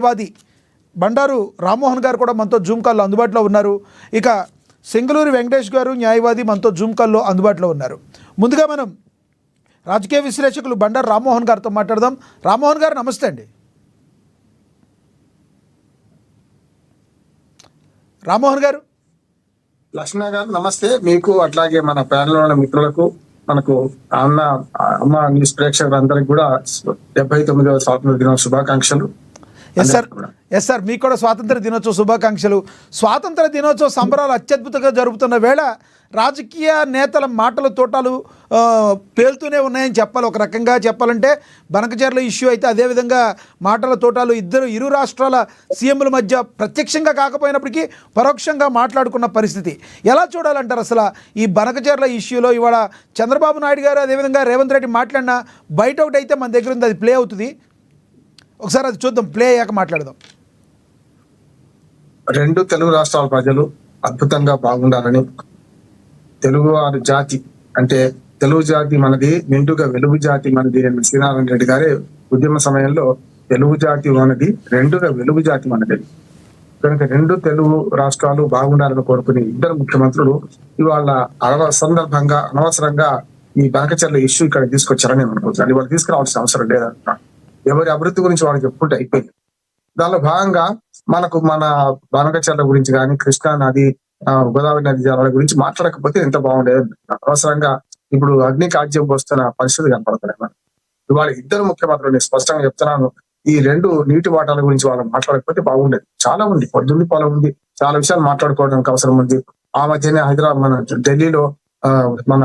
వాది బండారు రామ్మోహన్ గారు కూడా మనతో జూమ్ కాల్లో అందుబాటులో ఉన్నారు. ఇక సింగళూరి వెంకటేష్ గారు న్యాయవాది మనతో జూమ్ కాల్లో అందుబాటులో ఉన్నారు. ముందుగా మనం రాజకీయ విశ్లేషకులు బండారు రామ్మోహన్ గారితో మాట్లాడదాం. రామ్మోహన్ గారు నమస్తే అండి. రామ్మోహన్ గారు. లక్ష్మణ గారు నమస్తే. మీకు అట్లాగే మన ప్యానల్ ఉన్న మిత్రులకు, మనకు అమ్మ న్యూస్ ప్రేక్షకులందరికీ కూడా 79వ స్వాతంత్ర దినోత్సవ శుభాకాంక్షలు. ఎస్ సార్, మీకు కూడా స్వాతంత్ర దినోత్సవ శుభాకాంక్షలు. స్వాతంత్ర దినోత్సవ సంబరాలు అత్యద్భుతంగా జరుపుతున్న వేళ రాజకీయ నేతల మాటల తోటాలు పేలుతూనే ఉన్నాయని చెప్పాలి. ఒక రకంగా చెప్పాలంటే బనకచెర్ల ఇష్యూ అయితే అదేవిధంగా మాటల తోటాలు ఇరు రాష్ట్రాల సీఎంల మధ్య ప్రత్యక్షంగా కాకపోయినప్పటికీ పరోక్షంగా మాట్లాడుకున్న పరిస్థితి. ఎలా చూడాలంటారు అసలు ఈ బనకచెర్ల ఇష్యూలో? ఇవాళ చంద్రబాబు నాయుడు గారు అదేవిధంగా రేవంత్ రెడ్డి మాట్లాడిన బయట ఒకటి అయితే మన దగ్గర ఉంది, అది ప్లే అవుతుంది. ఒకసారి అది చూద్దాం, ప్లే అయ్యాక మాట్లాడదాం. రెండు తెలుగు రాష్ట్రాల ప్రజలు అద్భుతంగా బాగుండాలని, తెలుగువారి జాతి అంటే తెలుగు జాతి మనది, నిండుగా వెలుగు జాతి మనది అని శ్రీనారాయణ రెడ్డి గారే ఉద్యమ సమయంలో తెలుగు జాతి మనది, రెండుగా వెలుగు జాతి మనది కనుక రెండు తెలుగు రాష్ట్రాలు బాగుండాలని కోరుకునే ఇద్దరు ముఖ్యమంత్రులు ఇవాళ సందర్భంగా అనవసరంగా ఈ బనకచెర్ల ఇష్యూ ఇక్కడ తీసుకొచ్చారని నేను అనుకుంటున్నాను. ఇవాళ తీసుకురావాల్సిన అవసరం లేదంటున్నా. ఎవరి అభివృద్ధి గురించి వాళ్ళు చెప్పుకుంటే అయిపోయింది. దానిలో భాగంగా మన బనకచెర్ల గురించి కానీ, కృష్ణా నది, గోదావరి నది జలాల గురించి మాట్లాడకపోతే ఎంత బాగుండేది. అనవసరంగా ఇప్పుడు అగ్ని కాజ్యం పోస్తున్న పరిస్థితి కనపడుతున్నాయి. ఇవాళ ఇద్దరు ముఖ్యమంత్రులు స్పష్టంగా చెప్తున్నాను, ఈ రెండు నీటి వాటాల గురించి వాళ్ళు మాట్లాడకపోతే బాగుండేది. చాలా ఉంది, పొద్దున్న పొలం ఉంది, చాలా విషయాలు మాట్లాడుకోవడానికి అవసరం ఉంది. ఆ మధ్యనే మన ఢిల్లీలో మన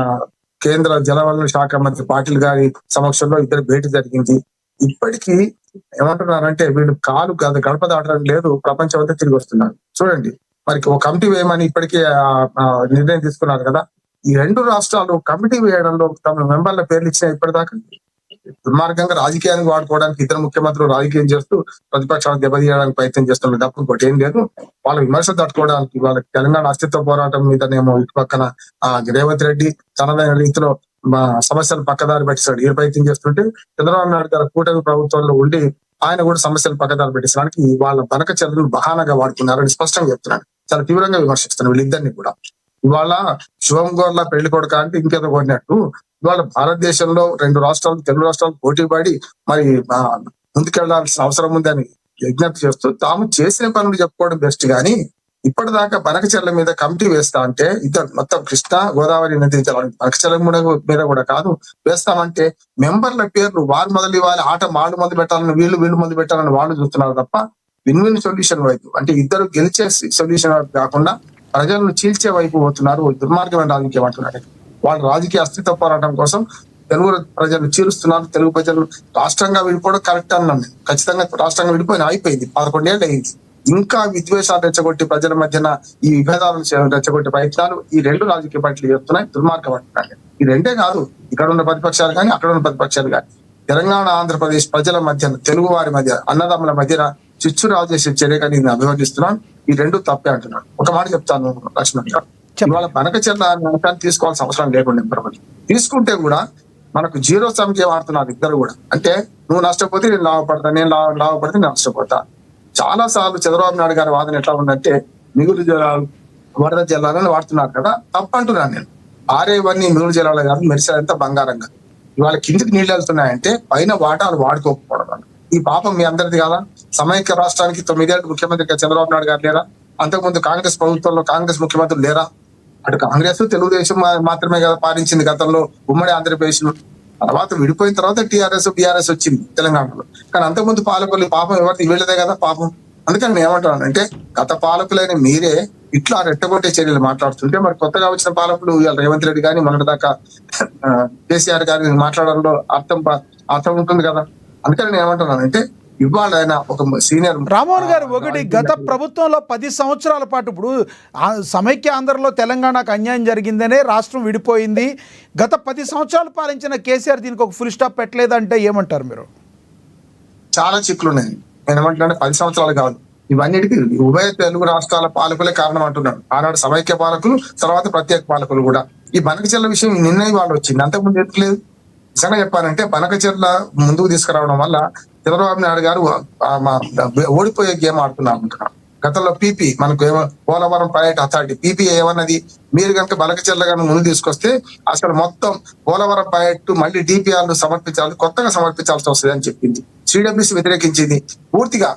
కేంద్ర జలవనరుల శాఖ మంత్రి పాటిల్ గారి సమక్షంలో ఇద్దరు భేటీ జరిగింది. ఇప్పటికీ ఏమంటున్నారంటే వీళ్ళు కాలు గడప దాటడం లేదు, ప్రపంచం అంతా తిరిగి వస్తున్నారు. చూడండి, మరి ఒక కమిటీ వేయమని ఇప్పటికే నిర్ణయం తీసుకున్నారు కదా. ఈ రెండు రాష్ట్రాలు కమిటీ వేయడంలో తమ మెంబర్ల పేర్లు ఇచ్చిన ఇప్పటిదాకా దుర్మార్గంగా రాజకీయానికి వాడుకోవడానికి ఇద్దరు ముఖ్యమంత్రులు రాజకీయం చేస్తూ ప్రతిపక్షాలను దెబ్బతీయడానికి ప్రయత్నం చేస్తున్నారు తప్ప ఇంకోటి ఏం లేదు. వాళ్ళ విమర్శలు తట్టుకోవడానికి వాళ్ళ తెలంగాణ అస్తిత్వ పోరాటం మీదనేమో ఇటు పక్కన రేవంత్ రెడ్డి తనదైన రీతిలో సమస్యలు పక్కదారి పెట్టిస్తాడు ఏ ప్రయత్నం చేస్తుంటే, చంద్రబాబు నాయుడు గారు కూటమి ప్రభుత్వంలో ఉండి ఆయన కూడా సమస్యలు పక్కదారి పెట్టించడానికి వాళ్ళ బనకచెర్లను బహానాగా వాడుకున్నారని స్పష్టంగా చెప్తున్నాను. చాలా తీవ్రంగా విమర్శిస్తున్నాను వీళ్ళిద్దరిని కూడా. ఇవాళ శుభం గోర్ల పెళ్లి కొడుక అంటే ఇంకేదో కొడినట్టు ఇవాళ భారతదేశంలో రెండు రాష్ట్రాలు, తెలుగు రాష్ట్రాలు పోటీ పడి మరి ముందుకెళ్లాల్సిన అవసరం ఉందని విజ్ఞప్తి చేస్తూ తాము చేసిన పనులు చెప్పుకోవడం బెస్ట్ గానీ ఇప్పటిదాకా బనకచెర్ల మీద కమిటీ వేస్తా అంటే ఇద్దరు మొత్తం కృష్ణా గోదావరి నది బనకచెర్ల మీద కూడా కాదు వేస్తామంటే మెంబర్ల పేర్లు వారు మొదలు ఇవ్వాలి, ఆట వాళ్ళు మందు పెట్టాలని వీళ్ళు మందు పెట్టాలని వాళ్ళు చూస్తున్నారు తప్ప విన్ విన్ సొల్యూషన్ వైపు అంటే ఇద్దరు గెలిచే సొల్యూషన్ వైపు కాకుండా ప్రజలను చీల్చే వైపు పోతున్నారు. దుర్మార్గమైన రాజకీయం అంటున్నారు. వాళ్ళ రాజకీయ అస్తిత్వ పోరాటం కోసం తెలుగు ప్రజలు చీలుస్తున్నారు. తెలుగు ప్రజలు రాష్ట్రంగా విడిపోవడం కరెక్ట్ అన్నాను. ఖచ్చితంగా రాష్ట్రంగా అయిపోయింది, 11 ఏళ్ళు అయింది. ఇంకా విద్వేషాలు రెచ్చగొట్టి ప్రజల మధ్యన ఈ విభేదాలను రెచ్చగొట్టే ప్రయత్నాలు ఈ రెండు రాజకీయ పార్టీలు చేస్తున్నాయి. దుర్మార్గం అంటున్నాయి. ఈ రెండే కాదు, ఇక్కడ ఉన్న ప్రతిపక్షాలు కానీ అక్కడ ఉన్న ప్రతిపక్షాలు కానీ తెలంగాణ ఆంధ్రప్రదేశ్ ప్రజల మధ్యన, తెలుగు వారి మధ్య, అన్నదమ్ముల మధ్యన చిచ్చు రాజు చేసే చర్యగా నేను అభివర్ణిస్తున్నాను. ఈ రెండు తప్పే అంటున్నాను. ఒక మాట చెప్తాను లక్ష్మణ్ గారు, ఇవాళ బనకచెర్ల అంశాన్ని తీసుకోవాల్సిన అవసరం లేకుండా తీసుకుంటే కూడా మనకు జీరో సంఖ్య వాడుతున్నారు ఇద్దరు కూడా. అంటే నువ్వు నష్టపోతే నేను లాభపడతా, నేను లాభపడితే నేను నష్టపోతా. చాలా సార్లు చంద్రబాబు నాయుడు గారి వాదన ఎట్లా ఉందంటే మిగులు జలాలు, వరద జలాలను వాడుతున్నారు కదా, తప్పంటున్నాను నేను. ఆరేవన్నీ మిగులు జలాలు కాదు, మెరిసేదంతా బంగారంగా. ఇవాళ కిందికి నీళ్ళు వెళ్తున్నాయంటే పైన వాటాలు వాడుకోకపోవడం. ఈ పాపం మీ అందరిది కదా. సమైక్య రాష్ట్రానికి 9 ఏళ్ళు ముఖ్యమంత్రిగా చంద్రబాబు నాయుడు గారు లేరా? అంతకుముందు కాంగ్రెస్ ప్రభుత్వంలో కాంగ్రెస్ ముఖ్యమంత్రులు లేరా? అటు కాంగ్రెస్ తెలుగుదేశం మాత్రమే కదా పాలించింది గతంలో ఉమ్మడి ఆంధ్రప్రదేశ్ లో. తర్వాత విడిపోయిన తర్వాత టీఆర్ఎస్ బీఆర్ఎస్ వచ్చింది తెలంగాణలో. కానీ అంతకుముందు పాలకులు పాపం ఎవరిది వీళ్ళదే కదా పాపం. అందుకని నేను ఏమంటానంటే గత పాలకులైన మీరే ఇట్లా రెట్టగొట్టే చర్యలు మాట్లాడుతుంటే మరి కొత్తగా వచ్చిన పాలకులు రేవంత్ రెడ్డి కానీ మొన్నటిదాకా కేసీఆర్ గారిని మాట్లాడడంలో అర్థం ఉంటుంది కదా. అందుకని నేను ఏమంటున్నానంటే ఇవాళ ఒక సీనియర్ రామ్మోహన్ గారు, ఒకటి గత ప్రభుత్వంలో 10 సంవత్సరాల పాటు ఇప్పుడు సమైక్య ఆంధ్రలో తెలంగాణకు అన్యాయం జరిగిందనే రాష్ట్రం విడిపోయింది. గత 10 సంవత్సరాలు పాలించిన కేసీఆర్ దీనికి ఒక ఫుల్ స్టాప్ పెట్టలేదంటే ఏమంటారు మీరు? చాలా చిక్కులు ఉన్నాయి. నేను ఏమంటున్నా 10 సంవత్సరాలు కాదు, ఇవన్నిటికీ ఉభయ తెలుగు రాష్ట్రాల పాలకులే కారణం అంటున్నాను. ఆనాడు సమైక్య పాలకులు, తర్వాత ప్రత్యేక పాలకులు కూడా. ఈ బనకచెర్ల విషయం నిన్న వాళ్ళు వచ్చింది, అంతకుముందు ఎందుకు లేదు? నిజంగా చెప్పాలంటే బనకచెర్ల ముందుకు తీసుకురావడం వల్ల చంద్రబాబు నాయుడు గారు ఓడిపోయే గేమ్ ఆడుతున్నారు అంటున్నారు. గతంలో పీపీ మనకు పోలవరం ప్రాజెక్ట్ అథారిటీ పీపీ ఏమన్నది, మీరు కనుక బలకచెర్ల గారిని ముందు తీసుకొస్తే అసలు మొత్తం పోలవరం ప్రాజెక్టు మళ్ళీ డిపిఆర్ సమర్పించాలి, కొత్తగా సమర్పించాల్సి వస్తుంది అని చెప్పింది. సిడబ్ల్యూసి వ్యతిరేకించింది పూర్తిగా.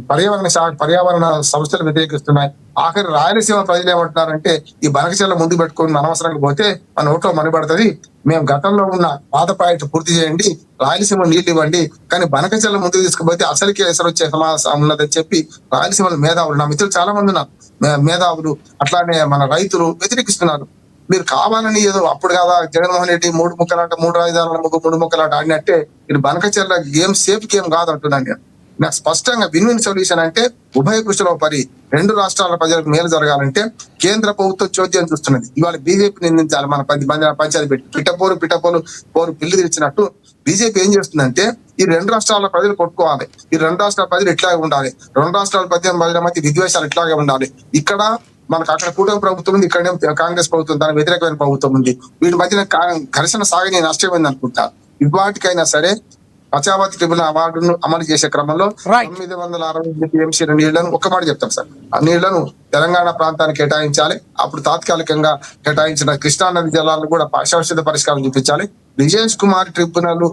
పర్యావరణ సంస్థలు వ్యతిరేకిస్తున్నాయి. ఆఖరి రాయలసీమ ప్రజలు ఏమంటున్నారంటే ఈ బనకచెర్ల ముందు పెట్టుకొని అనవసరంగా పోతే మన నోట్లో మనబడుతుంది, మేము గతంలో ఉన్న పాత ప్రాజెక్టు పూర్తి చేయండి, రాయలసీమ నీళ్లు ఇవ్వండి, కానీ బనకచెర్ల ముందుకు తీసుకుపోతే అసలుకి ఎసరు వచ్చే సమావేశం ఉన్నదని చెప్పి రాయలసీమలో మేధావులు, నా మిత్రులు చాలా మంది ఉన్నారు మేధావులు, అట్లానే మన రైతులు వ్యతిరేకిస్తున్నారు. మీరు కావాలని ఏదో అప్పుడు కదా జగన్మోహన్ రెడ్డి 3 ముక్కలాట 3 రాజధానుల 3 ముక్కలాట ఆడినట్టే ఇది బనకచెర్ల గేమ్ సేఫ్ గేమ్ కాదు అంటున్నాను నేను. నాకు స్పష్టంగా విన్ సొల్యూషన్ అంటే ఉభయ కృషిలో పరి 2 రాష్ట్రాల ప్రజలకు మేలు జరగాలంటే కేంద్ర ప్రభుత్వం చోద్యం చూస్తున్నది. ఇవాళ బీజేపీ నిందించాలి, మన 10 మంది పంచాయతీ పెట్టి పిట్టపోరు పిల్లి తెరిచినట్టు బీజేపీ ఏం చేస్తుందంటే ఈ 2 రాష్ట్రాల ప్రజలు కొట్టుకోవాలి, ఈ 2 రాష్ట్రాల ప్రజలు ఇట్లాగే ఉండాలి, 2 రాష్ట్రాల ప్రజల మధ్య విద్వేషాలు ఇట్లాగే ఉండాలి. ఇక్కడ మనకు అక్కడ కూటమి ప్రభుత్వం ఉంది, ఇక్కడ కాంగ్రెస్ ప్రభుత్వం దాని వ్యతిరేకమైన ప్రభుత్వం ఉంది, వీటి మధ్యన ఘర్షణ సాగని నష్టమైంది అనుకుంటా. ఇవాటికైనా సరే పచావతి ట్రిబ్యునల్ అవార్డును అమలు చేసే క్రమంలో 960 టీఎంసీల నీళ్లను ఒక్క మాట చెప్తాం సార్, ఆ నీళ్లను తెలంగాణ ప్రాంతానికి కేటాయించాలి. అప్పుడు తాత్కాలికంగా కేటాయించిన కృష్ణానది జలాలను కూడా శాశ్వత పరిష్కారం చూపించాలి. విజేష్ కుమార్ ట్రిబ్యునల్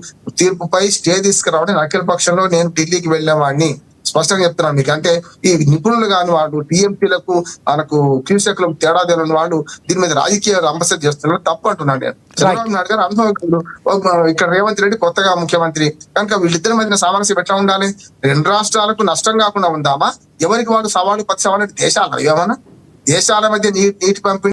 తీర్పుపై స్టే తీసుకురావడం అఖిల పక్షంలో నేను ఢిల్లీకి వెళ్ళిన వాడిని స్పష్టంగా చెప్తున్నాను మీకు. అంటే ఈ నిపుణులు కాని వాళ్ళు టీఎంపీలకు మనకు క్యూసెక్లకు తేడా తెలియని వాళ్ళు దీని మీద రాజకీయ అంబసర్ చేస్తున్నారు, తప్పు అంటున్నాను నేను. చంద్రబాబు నాయుడు గారు అనుభవజ్ఞుడు, ఇక్కడ రేవంత్ రెడ్డి కొత్తగా ముఖ్యమంత్రి కనుక వీళ్ళిద్దరి మధ్యన సామరస్యం ఎట్లా ఉండాలి? 2 రాష్ట్రాలకు నష్టం కాకుండా ఉందామా? ఎవరికి వాళ్ళు సవాళ్ళు 10 సవాళ్ళు దేశాలు ఏమన్నా దేశాల మధ్య నీటి పంపిణీ